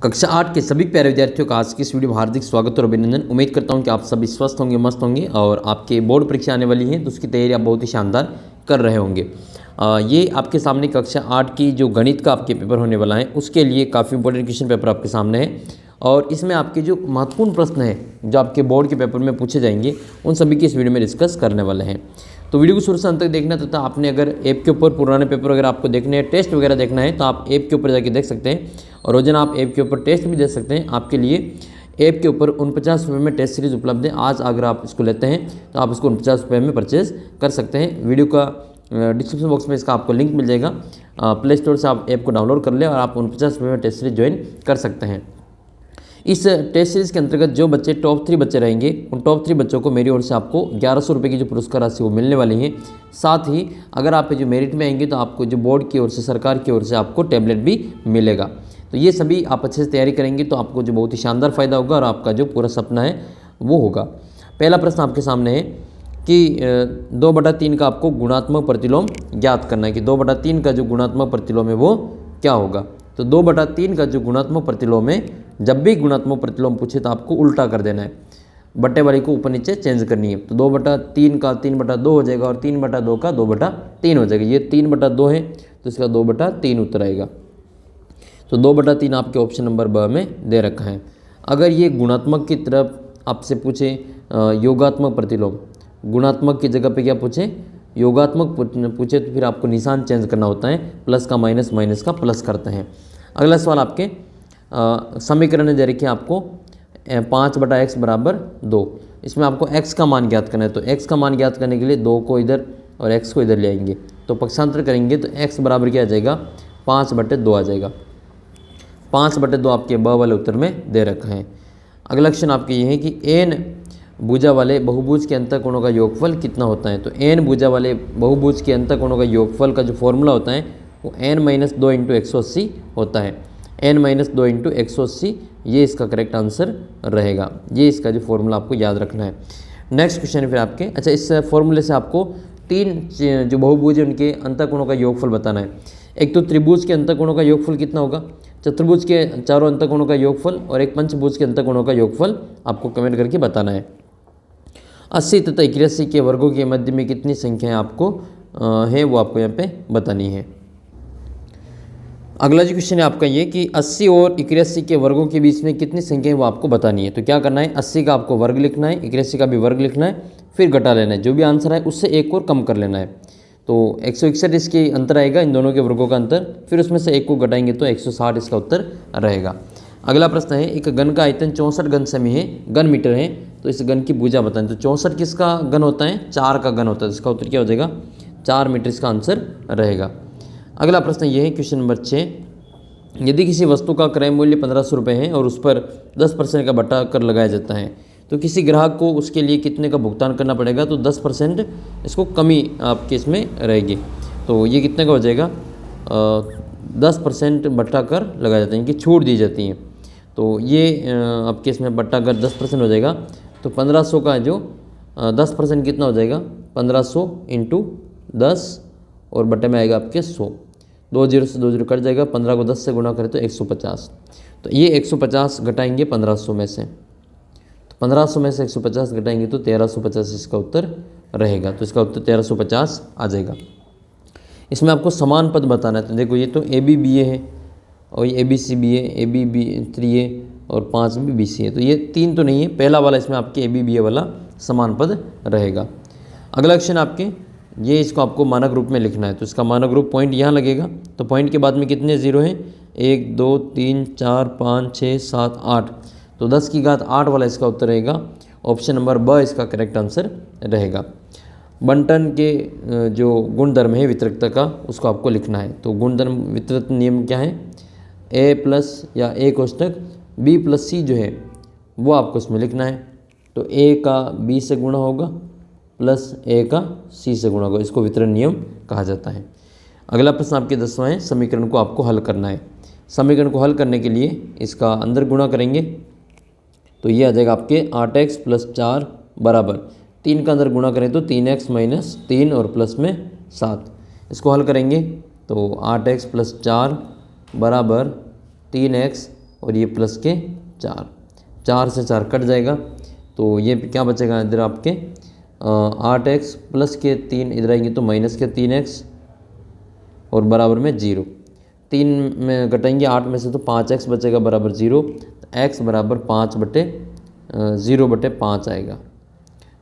कक्षा 8 के सभी प्यारे विद्यार्थियों का आज की इस वीडियो में हार्दिक स्वागत और अभिनंदन। उम्मीद करता हूं कि आप सभी स्वस्थ होंगे, मस्त होंगे और आपके बोर्ड परीक्षा आने वाली है तो उसकी तैयारी आप बहुत ही शानदार कर रहे होंगे। ये आपके सामने कक्षा 8 की जो गणित का आपके पेपर होने वाला है उसके लिए काफ़ी इंपॉर्टेंट क्वेश्चन पेपर आपके सामने है और इसमें आपके जो महत्वपूर्ण प्रश्न हैं जो आपके बोर्ड के पेपर में पूछे जाएंगे उन सभी की इस वीडियो में डिस्कस करने वाले हैं। तो वीडियो को शुरू से अंत तक देखना तथा आपने अगर ऐप के ऊपर पुराने पेपर वगैरह आपको देखने हैं, टेस्ट वगैरह देखना है तो आप ऐप के ऊपर जाके देख सकते हैं और रोजाना आप ऐप के ऊपर टेस्ट भी दे सकते हैं। आपके लिए ऐप के ऊपर 49 रुपये में टेस्ट सीरीज़ उपलब्ध है। आज अगर आप इसको लेते हैं तो आप इसको 49 रुपये में परचेज कर सकते हैं। वीडियो का डिस्क्रिप्शन बॉक्स में इसका आपको लिंक मिल जाएगा। प्ले स्टोर से आप ऐप को डाउनलोड कर लें और आप 49 रुपये में टेस्ट सीरीज ज्वाइन कर सकते हैं। इस टेस्ट सीरीज़ के अंतर्गत जो बच्चे टॉप 3 बच्चे रहेंगे उन टॉप 3 बच्चों को मेरी ओर से आपको 1100 रुपये की जो पुरस्कार राशि वो मिलने वाली है। साथ ही अगर आप जो मेरिट में आएंगे तो आपको जो बोर्ड की ओर से, सरकार की ओर से आपको टैबलेट भी मिलेगा। तो ये सभी आप अच्छे से तैयारी करेंगे तो आपको जो बहुत ही शानदार फायदा होगा और आपका जो पूरा सपना है वो होगा। पहला प्रश्न आपके सामने है कि 2/3 का आपको गुणात्मक प्रतिलोम ज्ञात करना है कि 2/3 का जो गुणात्मक प्रतिलोम है वो क्या होगा। तो 2/3 का जो गुणात्मक प्रतिलोम है, जब भी गुणात्मक प्रतिलोम पूछे तो आपको उल्टा कर देना है, बट्टे वाली को ऊपर नीचे चेंज करनी है। तो 2/3 का 3/2 हो जाएगा और 3/2 का 2/3 हो जाएगा। ये 3/2 है तो इसका 2/3 उत्तर आएगा। तो 2/3 आपके ऑप्शन नंबर ब में दे रखा है। अगर ये गुणात्मक की तरफ आपसे पूछे योगात्मक प्रतिलोम, गुणात्मक की जगह पे क्या पूछे, योगात्मक पूछे तो फिर आपको निशान चेंज करना होता है, प्लस का माइनस, माइनस का प्लस करते हैं। अगला सवाल आपके समीकरण दे रखी है आपको 5/x बराबर 2। इसमें आपको x का मान ज्ञात करना है। तो x का मान ज्ञात करने के लिए 2 को इधर और x को इधर ले आएंगे तो पक्षांतर करेंगे तो x बराबर क्या आ जाएगा, 5/2 आ जाएगा। 5/2 आपके ब वाले उत्तर में दे रखा है। अगला क्वेश्चन आपके ये है कि n भुजा वाले बहुभुज के अंतःकोणों का योगफल कितना होता है। तो n भुजा वाले बहुभुज के अंतःकोणों का योगफल का जो फॉर्मूला होता है वो n-2 × 180 होता है। n-2 × 180 ये इसका करेक्ट आंसर रहेगा। ये इसका जो फॉर्मूला आपको याद रखना है। नेक्स्ट क्वेश्चन है फिर आपके, अच्छा इस फॉर्मूले से आपको 3 जो बहुभुज है उनके अंतःकोणों का योगफल बताना है। एक तो त्रिभुज के अंतःकोणों का योगफल कितना होगा, चतुर्भुज के चारों अंतःकोणों का योगफल और एक पंचभुज के अंतःकोणों का योगफल आपको कमेंट करके बताना है। 80 तथा 81 के वर्गों के मध्य में कितनी संख्याएं आपको है वो आपको यहाँ पे बतानी है। अगला जो क्वेश्चन है आपका ये कि 80 और 81 के वर्गों के बीच में कितनी संख्याएं वो आपको बतानी है। तो क्या करना है, 80 का आपको वर्ग लिखना है, 81 का भी वर्ग लिखना है, फिर घटा लेना है। जो भी आंसर है उससे एक और कम कर लेना है। तो 161 इसके अंतर आएगा, इन दोनों के वर्गों का अंतर, फिर उसमें से एक को घटाएंगे तो 160 इसका उत्तर रहेगा। अगला प्रश्न है, एक घन का आयतन 64 घन सेमी है, घन मीटर है, तो इस घन की भुजा बताएं। तो 64 किसका घन होता है, 4 का घन होता है, तो इसका उत्तर क्या हो जाएगा, 4 मीटर इसका आंसर रहेगा। अगला प्रश्न ये है क्वेश्चन नंबर 6, यदि किसी वस्तु का क्रय मूल्य 1500 रुपये है और उस पर 10% का बटा कर लगाया जाता है तो किसी ग्राहक को उसके लिए कितने का भुगतान करना पड़ेगा। तो 10% इसको कमी आपके इसमें रहेगी। तो ये कितने का हो जाएगा, 10% बटा कर लगाया जाता है, इनकी छूट दी जाती है। तो ये आपके इसमें बटा कर 10% हो जाएगा। तो 1500 का जो 10% कितना हो जाएगा, 1500 × 10 और बटे में आएगा आपके 100। 2 0 से 2 0 कट जाएगा, 15 को 10 से गुणा करें तो 150। तो ये 150 घटाएंगे 1500 में से, तो 1500 में से 150 घटाएंगे तो 1350 इसका उत्तर रहेगा। तो इसका उत्तर 1350 आ जाएगा। इसमें आपको समान पद बताना है। तो देखो ये तो ABBA है और ये ABCBA, ABB3A और 5BBC है। तो ये 3 तो नहीं है, पहला वाला इसमें आपके ABBA वाला समान पद रहेगा। अगला क्वेश्चन आपके ये, इसको आपको मानक रूप में लिखना है। तो इसका मानक रूप पॉइंट यहाँ लगेगा। तो पॉइंट के बाद में कितने जीरो हैं, 1 2 3 4 5 6 7 8। तो 10 की घात 8 वाला इसका उत्तर रहेगा। ऑप्शन नंबर ब इसका करेक्ट आंसर रहेगा। बंटन के जो गुणधर्म है वितरकता का उसको आपको लिखना है। तो गुणधर्म वितरक नियम क्या है, A+ या A कोष्टक B+C जो है वो आपको इसमें लिखना है। तो A का B से गुणा होगा प्लस A का C से गुणा होगा, इसको वितरण नियम कहा जाता है। अगला प्रश्न आपके 10वां है, समीकरण को आपको हल करना है। समीकरण को हल करने के लिए इसका अंदर गुणा करेंगे तो ये आ जाएगा आपके 8x + 4 बराबर 3 का अंदर गुणा करें तो 3x - 3 और प्लस में 7। इसको हल करेंगे तो 8x + 4 बराबर 3x और ये प्लस के 4, 4 से 4 कट जाएगा, तो ये क्या बचेगा इधर आपके 8x प्लस के 3 इधर आएंगे तो माइनस के 3x और बराबर में 0। 3 में घटाएंगे 8 में से तो 5x बचेगा बराबर 0, तो x बराबर 0/5 आएगा,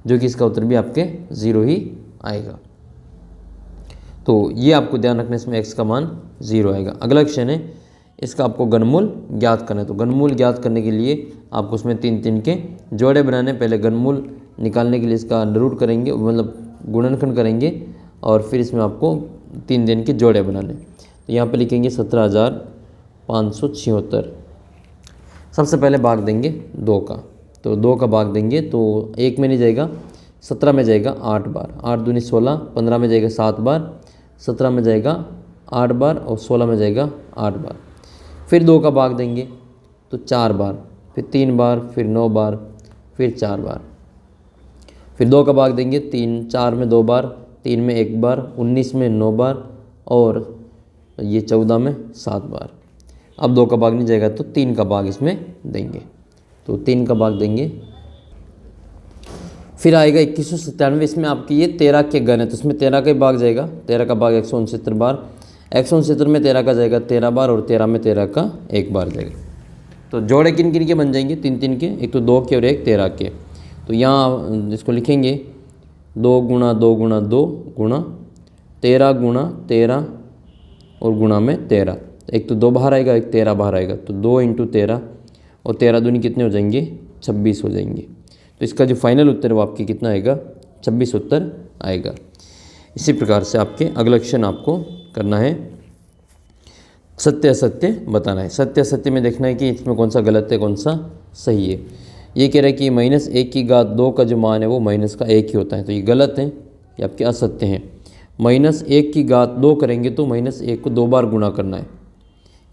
जो कि इसका उत्तर भी आपके 0 ही आएगा। तो ये आपको ध्यान रखना, इसमें x का मान 0 आएगा। अगला क्वेश्चन है, इसका आपको घनमूल ज्ञात करना है। तो घनमूल ज्ञात करने के लिए आपको उसमें 3 के जोड़े बनाने, पहले घनमूल निकालने के लिए इसका अंडर रूट करेंगे, मतलब गुणनखंड करेंगे, और फिर इसमें आपको 3 के जोड़े बनाने। तो यहाँ पे लिखेंगे 17,576। सबसे पहले भाग देंगे 2 का, तो 2 का भाग देंगे तो 1 में नहीं जाएगा, 17 में जाएगा 8 बार, 8 दूनी 16, 15 में जाएगा 7 बार, 17 में जाएगा 8 बार और 16 में जाएगा 8 बार। फिर 2 का भाग देंगे तो 4 बार, फिर 3 बार, फिर 9 बार, फिर 4 बार। फिर 2 का भाग देंगे 4 में 2 बार, 3 में 1 बार, 19 में 9 बार और ये 14 में 7 बार। अब 2 का भाग नहीं जाएगा तो 3 का भाग इसमें देंगे, तो 3 का भाग देंगे। फिर आएगा 2197, इसमें आपकी ये 13 के घन है, तो इसमें 13 का ही भाग जाएगा, 13 का भाग 169 बार, 169 में 13 का जाएगा 13 बार और 13 में 13 का 1 बार जाएगा। तो जोड़े किन किन के बन जाएंगे, 3 के, एक तो 2 के और एक 13 के। तो यहाँ इसको लिखेंगे 2 गुणा 2 गुणा 2 गुणा 13 गुणा 13 और गुणा में 13। एक तो 2 बाहर आएगा, एक 13 बाहर आएगा, तो 2 × 13 और 13 दूनी कितने हो जाएंगे, 26 हो जाएंगे। तो इसका जो फाइनल उत्तर है वो आपकी कितना आएगा, 26 उत्तर आएगा। इसी प्रकार से आपके अगला क्वेश्चन आपको करना है, सत्य असत्य बताना है। सत्य असत्य में देखना है कि इसमें कौन सा गलत है कौन सा सही है। ये कह रहा है कि -1/2 का जो मान है वो माइनस का 1 ही होता है, तो ये गलत है, ये आपके असत्य हैं। -1/2 करेंगे तो -1 को 2 बार गुणा करना है,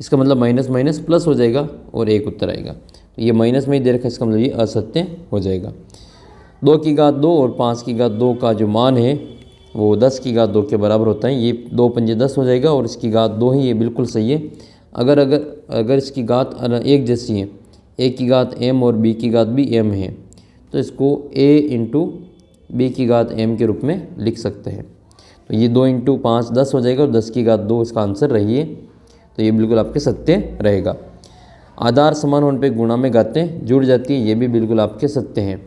इसका मतलब माइनस माइनस प्लस हो जाएगा और 1 उत्तर आएगा। तो ये माइनस में ही दे रखा है, इसका मतलब ये असत्य हो जाएगा। 2/2 और 5/2 का जो मान है वो 10/2 के बराबर होता है। ये 2 पंजे 10 हो जाएगा और इसकी घात 2 ही, ये बिल्कुल सही है। अगर इसकी घात एक जैसी है, a की घात m और b की घात भी m है, तो इसको a × b की घात m के रूप में लिख सकते हैं। तो ये 2 × 5 10 हो जाएगा और 10/2 इसका आंसर रही है, तो ये बिल्कुल आपके सत्य रहेगा। आधार समान होने पे गुणा में घातें जुड़ जाती है, ये भी बिल्कुल आपके सत्य हैं।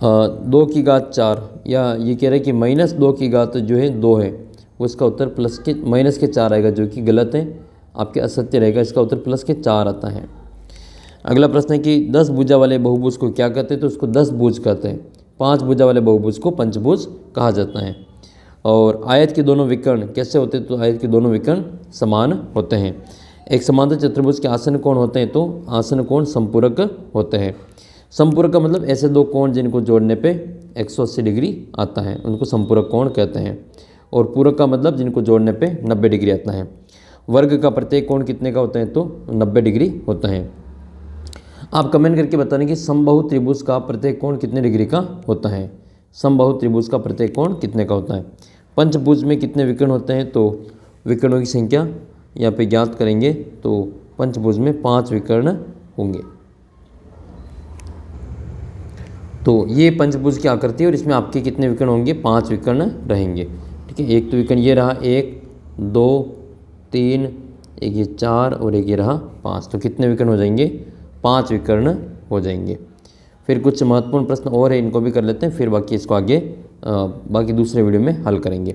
2/4, या ये कह रहे हैं कि -2 जो है 2 है, वो इसका उत्तर -4 आएगा, जो कि गलत है, आपके असत्य रहेगा। इसका उत्तर +4 आता है। अगला प्रश्न है कि 10 भुजा वाले बहुभुज को क्या कहते हैं, तो उसको 10 भुज कहते हैं। 5 भुजा वाले बहुभुज को पंचभुज कहा जाता है। और आयत के दोनों विकर्ण कैसे होते हैं, तो आयत के दोनों विकर्ण समान होते हैं। एक समांतर चतुर्भुज के आसन कोण होते हैं, तो आसन कोण संपूरक होते हैं। संपूरक का मतलब ऐसे 2 कोण जिनको जोड़ने पे 180 डिग्री आता है, उनको संपूरक कोण कहते हैं। और पूरक का मतलब जिनको जोड़ने पे 90 डिग्री आता है। वर्ग का प्रत्येक कोण कितने का होता है, तो 90 डिग्री होता है। आप कमेंट करके बताने कि समबाहु त्रिभुज का प्रत्येक कोण कितने डिग्री का होता है। समबाहु त्रिभुज का प्रत्येक कोण कितने का होता है। पंचभुज में कितने विकर्ण होते हैं, तो विकर्णों की संख्या यहाँ पे ज्ञात करेंगे, तो पंचभुज में 5 विकर्ण होंगे। तो ये पंचभुज की आकृति है और इसमें आपके कितने विकर्ण होंगे, 5 विकर्ण रहेंगे। ठीक है, एक तो विकर्ण ये रहा 1 2 3, एक ये 4 और एक ये रहा 5, तो कितने विकर्ण हो जाएंगे, 5 विकर्ण हो जाएंगे। फिर कुछ महत्वपूर्ण प्रश्न और है, इनको भी कर लेते हैं, फिर बाकी इसको आगे बाकी दूसरे वीडियो में हल करेंगे।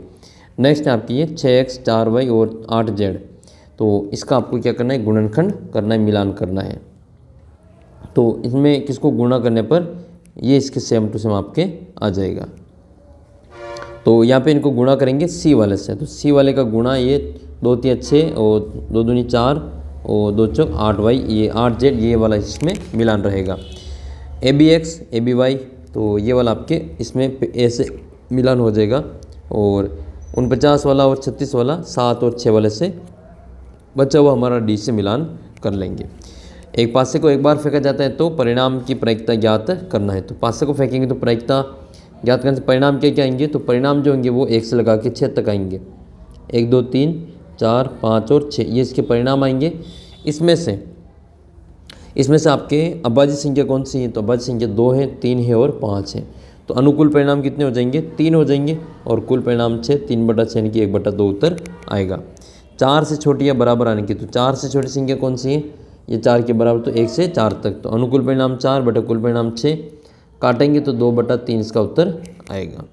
नेक्स्ट है आपकी ये 6x 4y और 8z, तो इसका आपको क्या करना है, गुणनखंड करना है, मिलान करना है। तो इसमें किसको गुणा करने पर ये इसके सेम टू सेम आपके आ जाएगा। तो यहाँ पे इनको गुणा करेंगे c वाले से, तो c वाले का गुणा ये 2 3 6 और 2 दूनी 4 और 2 चौक 8y, ये 8z, ये वाला इसमें मिलान रहेगा। abx aby, तो ये वाला आपके इसमें a से मिलान हो जाएगा। और 49 वाला और 36 वाला 7 और 6 वाले से बचा हुआ हमारा d से मिलान कर लेंगे। एक पासे को एक बार फेंका जाता है तो परिणाम की प्रायिकता ज्ञात करना है। तो पासे को फेंकेंगे तो प्रायिकता ज्ञात करने से परिणाम क्या आएंगे, तो परिणाम जो होंगे वो 1 से लगा के 6 तक आएंगे। 1 2 3 4 5 और 6, ये इसके परिणाम आएंगे। इसमें से इसमें से आपके अभाज्य संख्या कौन सी है, तो अभाज्य संख्या 2 है, 3 है और 5 है। तो अनुकूल परिणाम कितने हो जाएंगे, 3 हो जाएंगे और कुल परिणाम 6, 3/6 यानी कि 1/2 उत्तर आएगा। 4 से छोटी या बराबर आने की, तो 4 से छोटी संख्या कौन सी है, ये 4 के बराबर, तो 1 से 4 तक। तो अनुकूल परिणाम 4 बटा कुल परिणाम 6, काटेंगे तो 2/3 इसका उत्तर आएगा।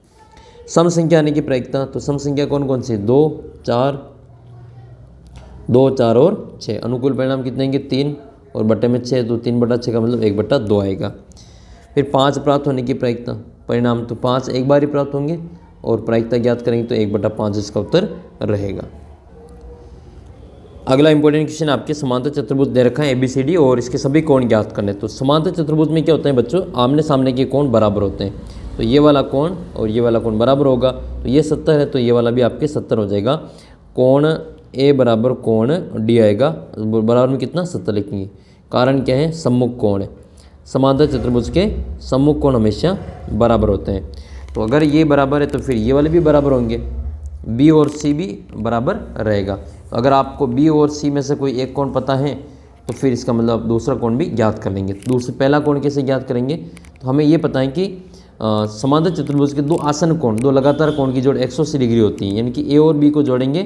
सम संख्या आने की प्रायिकता, तो सम संख्या कौन कौन सी है, 2, 4 और 6। अनुकूल परिणाम कितने आएंगे, 3 और बटे में 6, तो 3/6 का मतलब 1/2 आएगा। फिर 5 प्राप्त होने की प्रायिकता, परिणाम तो 5 एक बार ही प्राप्त होंगे और प्रायिकता ज्ञात करेंगे तो 1/5 इसका उत्तर रहेगा। अगला इंपॉर्टेंट क्वेश्चन आपके समांतर चतुर्भुज दे रखा है ABCD और इसके सभी कोण ज्ञात करने। तो समांतर चतुर्भुज में क्या होता है बच्चों, आमने सामने के कोण बराबर होते हैं। तो ये वाला कोण और ये वाला कोण बराबर होगा, तो ये 70 है तो ये वाला भी आपके 70 हो जाएगा। कोण A बराबर कोण D आएगा, बराबर में कितना 70 लिखेंगे। कारण क्या है, सम्मुख कोण है। समांतर चतुर्भुज के सम्मुख कोण हमेशा बराबर होते हैं। तो अगर ये बराबर है तो फिर ये वाले भी बराबर होंगे, B और C भी बराबर रहेगा। तो अगर आपको B और C में से कोई एक कोण पता है तो फिर इसका मतलब दूसरा कोण भी ज्ञात कर लेंगे। पहला कोण कैसे ज्ञात करेंगे, तो हमें ये पता है कि समांतर चतुर्भुज के 2 आसन कोण, 2 लगातार कोण की जोड़ 180 डिग्री होती है, यानी कि A और B को जोड़ेंगे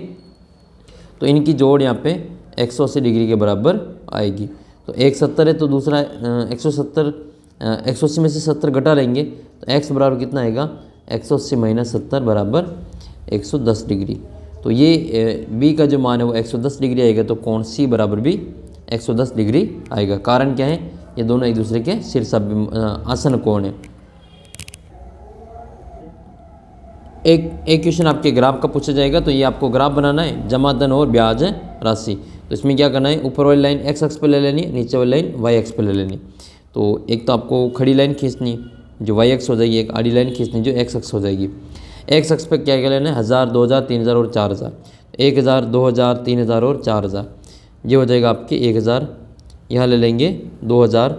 तो इनकी जोड़ यहाँ पे 180 डिग्री के बराबर आएगी। तो एक 70 है तो दूसरा 180 में से 70 घटा लेंगे तो x बराबर कितना आएगा, 180 - 70 बराबर 110 डिग्री। तो ये B का जो मान है वो 110 डिग्री आएगा, तो कोण C बराबर भी 110 डिग्री आएगा। कारण क्या है, ये दोनों एक दूसरे के आसन कोण है। एक क्वेश्चन आपके ग्राफ का पूछा जाएगा, तो ये आपको ग्राफ बनाना है, जमा धन और ब्याज राशि। तो इसमें क्या करना है, ऊपर वाली लाइन x अक्ष पे ले लेनी है, नीचे वाली लाइन y अक्ष पे ले लेनी है। तो एक तो आपको खड़ी लाइन खींचनी है जो y अक्ष हो जाएगी, एक आड़ी लाइन खींचनी जो x अक्ष हो जाएगी। x अक्ष पे क्या क्या लेना है, 1000, 2000, 3000 और 4000। 1000, 2000, 3000 और 4000, ये हो जाएगा आपके 1000। यहाँ ले लेंगे 2000,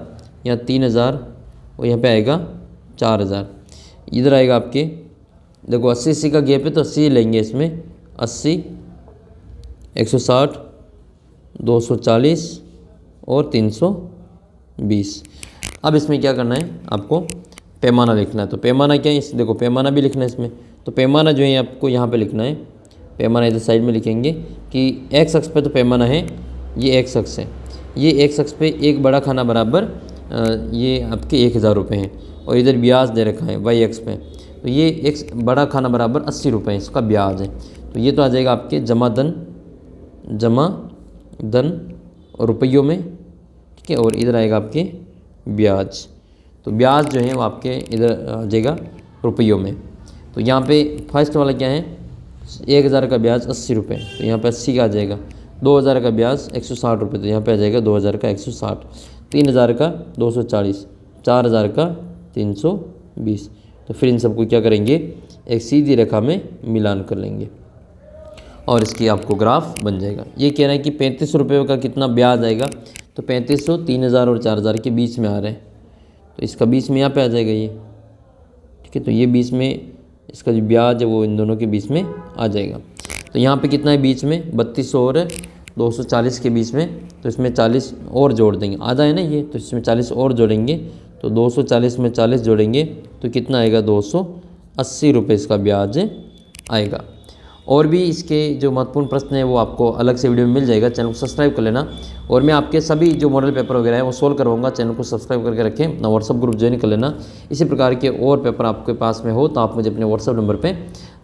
यहाँ 3000 और यहाँ पे आएगा 4000। इधर आएगा आपके, देखो 80 का गैप है तो 80 लेंगे इसमें, 80, 160, 240 और 320। अब इसमें क्या करना है, आपको पैमाना लिखना है। तो पैमाना क्या है, इस देखो पैमाना भी लिखना है इसमें। तो पैमाना जो है आपको यहाँ पे लिखना है, पैमाना इधर साइड में लिखेंगे कि x अक्ष पे तो पैमाना है, ये x अक्ष है, ये x अक्ष पे एक बड़ा खाना बराबर ये आपके 1000 रुपये हैं और इधर ब्याज दे रखा है y अक्ष पे, तो ये एक बड़ा खाना बराबर 80 रुपये इसका ब्याज है। तो ये तो आ जाएगा आपके जमा धन और रुपयों में, ठीक है, और इधर आएगा आपके ब्याज। तो ब्याज जो है वो आपके इधर आ जाएगा रुपयों में। तो यहाँ पे फर्स्ट वाला क्या है, 1000 का ब्याज 80 रुपये, तो यहाँ पे 80 का आ जाएगा। 2000 का ब्याज 160 रुपये, तो यहाँ पे आ जाएगा 2000 का 160। 3000 का 240, 4000 का 320। तो फिर इन सबको क्या करेंगे, एक सीधी रेखा में मिलान कर लेंगे और इसकी आपको ग्राफ बन जाएगा। ये कह रहा है कि 3500 रुपये का कितना ब्याज आएगा, तो 3500 3000 और 4000 के बीच में आ रहे हैं, तो इसका बीच में यहाँ पे आ जाएगा ये, ठीक है। तो ये बीच में इसका जो ब्याज है वो इन दोनों के बीच में आ जाएगा। तो यहाँ पे कितना है बीच में, 3200 और 240 के बीच में, तो इसमें 40 और जोड़ देंगे, आधा है ना ये, तो इसमें 40 और जोड़ेंगे, तो 240 में 40 जोड़ेंगे तो कितना आएगा, 280 रुपये इसका ब्याज आएगा। और भी इसके जो महत्वपूर्ण प्रश्न है वो आपको अलग से वीडियो में मिल जाएगा, चैनल को सब्सक्राइब कर लेना। और मैं आपके सभी जो मॉडल पेपर वगैरह है वो सोल्व करवाऊंगा, चैनल को सब्सक्राइब करके रखें, अपना व्हाट्सअप ग्रुप ज्वाइन कर लेना। इसी प्रकार के और पेपर आपके पास में हो तो आप मुझे अपने व्हाट्सअप नंबर पर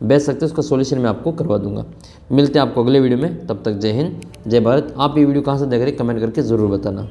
भेज सकते हैं, उसका सोल्यूशन मैं आपको करवा दूंगा। मिलते हैं आपको अगले वीडियो में, तब तक जय हिंद जय भारत। आप ये वीडियो कहाँ से देख रहे हैं कमेंट करके ज़रूर बताना।